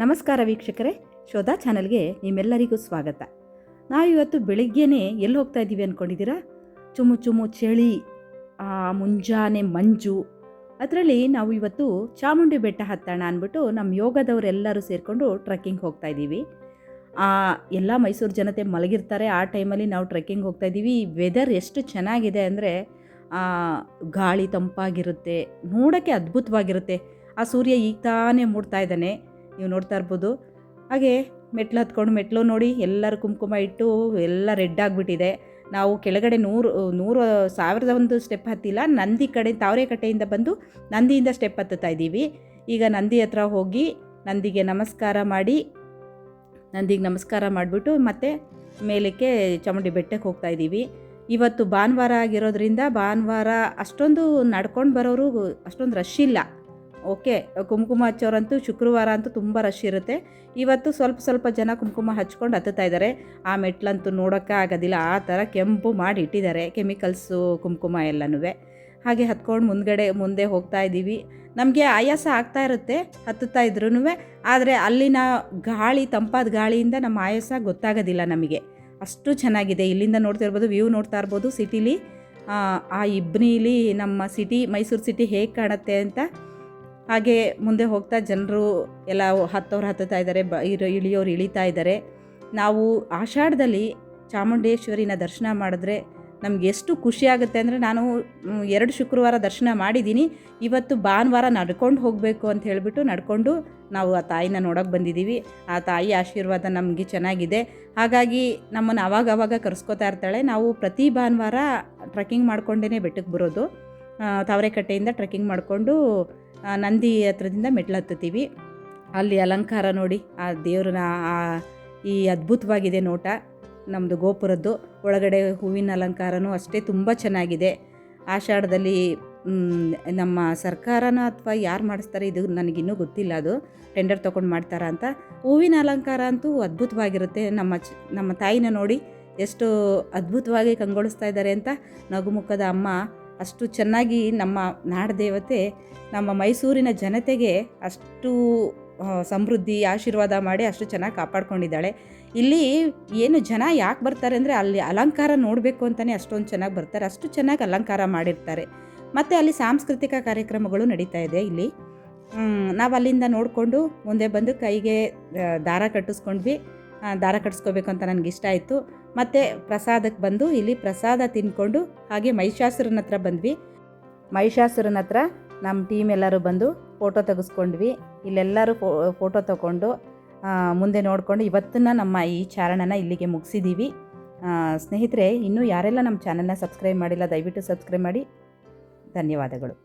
ನಮಸ್ಕಾರ ವೀಕ್ಷಕರೇ, ಶೋಧಾ ಚಾನಲ್ಗೆ ನಿಮ್ಮೆಲ್ಲರಿಗೂ ಸ್ವಾಗತ. ನಾವಿವತ್ತು ಬೆಳಿಗ್ಗೆನೇ ಎಲ್ಲಿ ಹೋಗ್ತಾ ಇದ್ದೀವಿ ಅಂದ್ಕೊಂಡಿದ್ದೀರಾ? ಚುಮು ಚುಮು ಚಳಿ, ಮುಂಜಾನೆ ಮಂಜು, ಅದರಲ್ಲಿ ನಾವು ಇವತ್ತು ಚಾಮುಂಡಿ ಬೆಟ್ಟ ಹತ್ತೋಣ ಅಂದ್ಬಿಟ್ಟು ನಮ್ಮ ಯೋಗದವರೆಲ್ಲರೂ ಸೇರಿಕೊಂಡು ಟ್ರೆಕ್ಕಿಂಗ್ ಹೋಗ್ತಾ ಇದ್ದೀವಿ. ಎಲ್ಲ ಮೈಸೂರು ಜನತೆ ಮಲಗಿರ್ತಾರೆ. ಆ ಟೈಮಲ್ಲಿ ನಾವು ಟ್ರೆಕ್ಕಿಂಗ್ ಹೋಗ್ತಾ ಇದ್ದೀವಿ. ವೆದರ್ ಎಷ್ಟು ಚೆನ್ನಾಗಿದೆ ಅಂದರೆ ಗಾಳಿ ತಂಪಾಗಿರುತ್ತೆ, ನೋಡೋಕ್ಕೆ ಅದ್ಭುತವಾಗಿರುತ್ತೆ. ಆ ಸೂರ್ಯ ಈಗ ತಾನೇ ಮೂಡ್ತಾ ಇದ್ದಾನೆ, ನೀವು ನೋಡ್ತಾ ಇರ್ಬೋದು. ಹಾಗೆ ಮೆಟ್ಲು ಹತ್ಕೊಂಡು, ಮೆಟ್ಲು ನೋಡಿ ಎಲ್ಲರೂ ಕುಂಕುಮ ಇಟ್ಟು ಎಲ್ಲ ರೆಡ್ ಆಗಿಬಿಟ್ಟಿದೆ. ನಾವು ಕೆಳಗಡೆ 1,000 ಸ್ಟೆಪ್ ಹತ್ತಿಲ್ಲ, ನಂದಿ ಕಡೆ ತಾವರೆಕಟ್ಟೆಯಿಂದ ಬಂದು ನಂದಿಯಿಂದ ಸ್ಟೆಪ್ ಹತ್ತುತ್ತಾ ಇದ್ದೀವಿ. ಈಗ ನಂದಿ ಹತ್ರ ಹೋಗಿ ನಂದಿಗೆ ನಮಸ್ಕಾರ ಮಾಡಿಬಿಟ್ಟು ಮತ್ತೆ ಮೇಲಕ್ಕೆ ಚಾಮುಂಡಿ ಬೆಟ್ಟಕ್ಕೆ ಹೋಗ್ತಾ ಇದ್ದೀವಿ. ಇವತ್ತು ಭಾನುವಾರ ಆಗಿರೋದ್ರಿಂದ ಭಾನುವಾರ ಅಷ್ಟೊಂದು ನಡ್ಕೊಂಡು ಬರೋರು ಅಷ್ಟೊಂದು ರಶ್ ಇಲ್ಲ. ಓಕೆ, ಕುಂಕುಮ ಹಚ್ಚೋರಂತೂ ಶುಕ್ರವಾರ ಅಂತೂ ತುಂಬ ರಶ್ ಇರುತ್ತೆ. ಇವತ್ತು ಸ್ವಲ್ಪ ಜನ ಕುಂಕುಮ ಹಚ್ಕೊಂಡು ಹತ್ತುತ್ತಾ ಇದ್ದಾರೆ. ಆ ಮೆಟ್ಲಂತೂ ನೋಡೋಕ್ಕೆ ಆಗೋದಿಲ್ಲ, ಆ ಥರ ಕೆಂಪು ಮಾಡಿ ಇಟ್ಟಿದ್ದಾರೆ, ಕೆಮಿಕಲ್ಸು ಕುಂಕುಮ ಎಲ್ಲನೂ. ಹಾಗೆ ಹತ್ಕೊಂಡು ಮುಂದೆ ಹೋಗ್ತಾ ಇದ್ದೀವಿ. ನಮಗೆ ಆಯಾಸ ಆಗ್ತಾ ಇರುತ್ತೆ ಹತ್ತುತ್ತಾ ಇದ್ರೂ, ಆದರೆ ಅಲ್ಲಿನ ಗಾಳಿ, ತಂಪಾದ ಗಾಳಿಯಿಂದ ನಮ್ಮ ಆಯಾಸ ಗೊತ್ತಾಗೋದಿಲ್ಲ ನಮಗೆ. ಅಷ್ಟು ಚೆನ್ನಾಗಿದೆ. ಇಲ್ಲಿಂದ ನೋಡ್ತಾ ಇರ್ಬೋದು, ವ್ಯೂ ನೋಡ್ತಾ ಇರ್ಬೋದು ಸಿಟಿಲಿ. ಆ ಇಬ್ಬನಿಲಿ ನಮ್ಮ ಸಿಟಿ, ಮೈಸೂರು ಸಿಟಿ ಹೇಗೆ ಕಾಣುತ್ತೆ ಅಂತ. ಹಾಗೆ ಮುಂದೆ ಹೋಗ್ತಾ ಜನರು ಎಲ್ಲ ಹತ್ತುತ್ತಾ ಇದ್ದಾರೆ, ಇಳಿಯೋರು ಇಳಿತಾ ಇದ್ದಾರೆ. ನಾವು ಆಷಾಢದಲ್ಲಿ ಚಾಮುಂಡೇಶ್ವರಿನ ದರ್ಶನ ಮಾಡಿದ್ರೆ ನಮ್ಗೆ ಎಷ್ಟು ಖುಷಿ ಆಗುತ್ತೆ ಅಂದರೆ, ನಾನು 2 ಶುಕ್ರವಾರ ದರ್ಶನ ಮಾಡಿದ್ದೀನಿ. ಇವತ್ತು ಭಾನುವಾರ ನಡ್ಕೊಂಡು ಹೋಗಬೇಕು ಅಂತ ಹೇಳಿಬಿಟ್ಟು ನಡ್ಕೊಂಡು ನಾವು ಆ ತಾಯಿನ ನೋಡೋಕೆ ಬಂದಿದ್ದೀವಿ. ಆ ತಾಯಿ ಆಶೀರ್ವಾದ ನಮಗೆ ಚೆನ್ನಾಗಿದೆ. ಹಾಗಾಗಿ ನಮ್ಮನ್ನು ಆವಾಗ ಕರೆಸ್ಕೋತಾ ಇರ್ತಾಳೆ. ನಾವು ಪ್ರತಿ ಭಾನುವಾರ ಟ್ರೆಕ್ಕಿಂಗ್ ಮಾಡ್ಕೊಂಡೇ ಬೆಟ್ಟಕ್ಕೆ ಬರೋದು. ತಾವರೆಕಟ್ಟೆಯಿಂದ ಟ್ರೆಕ್ಕಿಂಗ್ ಮಾಡಿಕೊಂಡು ನಂದಿ ಹತ್ರದಿಂದ ಮೆಟ್ಲು ಹತ್ತುತ್ತೀವಿ. ಅಲ್ಲಿ ಅಲಂಕಾರ ನೋಡಿ, ಆ ದೇವ್ರನ್ನ ಈ ಅದ್ಭುತವಾಗಿದೆ ನೋಟ ನಮ್ಮದು ಗೋಪುರದ್ದು. ಒಳಗಡೆ ಹೂವಿನ ಅಲಂಕಾರನೂ ಅಷ್ಟೇ ತುಂಬ ಚೆನ್ನಾಗಿದೆ. ಆಷಾಢದಲ್ಲಿ ನಮ್ಮ ಸರ್ಕಾರನ ಅಥವಾ ಯಾರು ಮಾಡಿಸ್ತಾರೆ ಇದು ನನಗಿನ್ನೂ ಗೊತ್ತಿಲ್ಲ, ಅದು ಟೆಂಡರ್ ತೊಗೊಂಡು ಮಾಡ್ತಾರಾ ಅಂತ. ಹೂವಿನ ಅಲಂಕಾರ ಅಂತೂ ಅದ್ಭುತವಾಗಿರುತ್ತೆ. ನಮ್ಮ ತಾಯಿನ ನೋಡಿ ಎಷ್ಟು ಅದ್ಭುತವಾಗಿ ಕಂಗೊಳಿಸ್ತಾ ಇದ್ದಾರೆ ಅಂತ. ನಗುಮುಖದ ಅಮ್ಮ ಅಷ್ಟು ಚೆನ್ನಾಗಿ ನಮ್ಮ ನಾಡದೇವತೆ ನಮ್ಮ ಮೈಸೂರಿನ ಜನತೆಗೆ ಅಷ್ಟು ಸಮೃದ್ಧಿ ಆಶೀರ್ವಾದ ಮಾಡಿ ಅಷ್ಟು ಚೆನ್ನಾಗಿ ಕಾಪಾಡ್ಕೊಂಡಿದ್ದಾಳೆ. ಇಲ್ಲಿ ಏನು ಜನ ಯಾಕೆ ಬರ್ತಾರೆ ಅಂದರೆ, ಅಲ್ಲಿ ಅಲಂಕಾರ ನೋಡಬೇಕು ಅಂತಲೇ ಅಷ್ಟೊಂದು ಚೆನ್ನಾಗಿ ಬರ್ತಾರೆ. ಅಷ್ಟು ಚೆನ್ನಾಗಿ ಅಲಂಕಾರ ಮಾಡಿರ್ತಾರೆ. ಮತ್ತು ಅಲ್ಲಿ ಸಾಂಸ್ಕೃತಿಕ ಕಾರ್ಯಕ್ರಮಗಳು ನಡೀತಾ ಇದೆ ಇಲ್ಲಿ. ನಾವು ಅಲ್ಲಿಂದ ನೋಡಿಕೊಂಡು ಮುಂದೆ ಬಂದು ಕೈಗೆ ದಾರ ಕಟ್ಟಿಸ್ಕೊಂಡ್ವಿ. ದಾರ ಕಟ್ಟಿಸ್ಕೋಬೇಕು ಅಂತ ನನಗಿಷ್ಟ ಆಯಿತು. ಮತ್ತು ಪ್ರಸಾದಕ್ಕೆ ಬಂದು ಇಲ್ಲಿ ಪ್ರಸಾದ ತಿಂದ್ಕೊಂಡು ಹಾಗೆ ಮಹಿಷಾಸುರನ ಹತ್ರ ಬಂದ್ವಿ. ಮಹಿಷಾಸುರನ ಹತ್ರ ನಮ್ಮ ಟೀಮ್ ಎಲ್ಲರೂ ಬಂದು ಫೋಟೋ ತೆಗೆಸ್ಕೊಂಡ್ವಿ. ಇಲ್ಲೆಲ್ಲರೂ ಫೋಟೋ ತೊಗೊಂಡು ಮುಂದೆ ನೋಡಿಕೊಂಡು ಇವತ್ತನ್ನು ನಮ್ಮ ಈ ಚಾರಣನ ಇಲ್ಲಿಗೆ ಮುಗಿಸಿದ್ದೀವಿ. ಸ್ನೇಹಿತರೆ, ಇನ್ನೂ ಯಾರೆಲ್ಲ ನಮ್ಮ ಚಾನಲ್ನ ಸಬ್ಸ್ಕ್ರೈಬ್ ಮಾಡಿಲ್ಲ ದಯವಿಟ್ಟು ಸಬ್ಸ್ಕ್ರೈಬ್ ಮಾಡಿ. ಧನ್ಯವಾದಗಳು.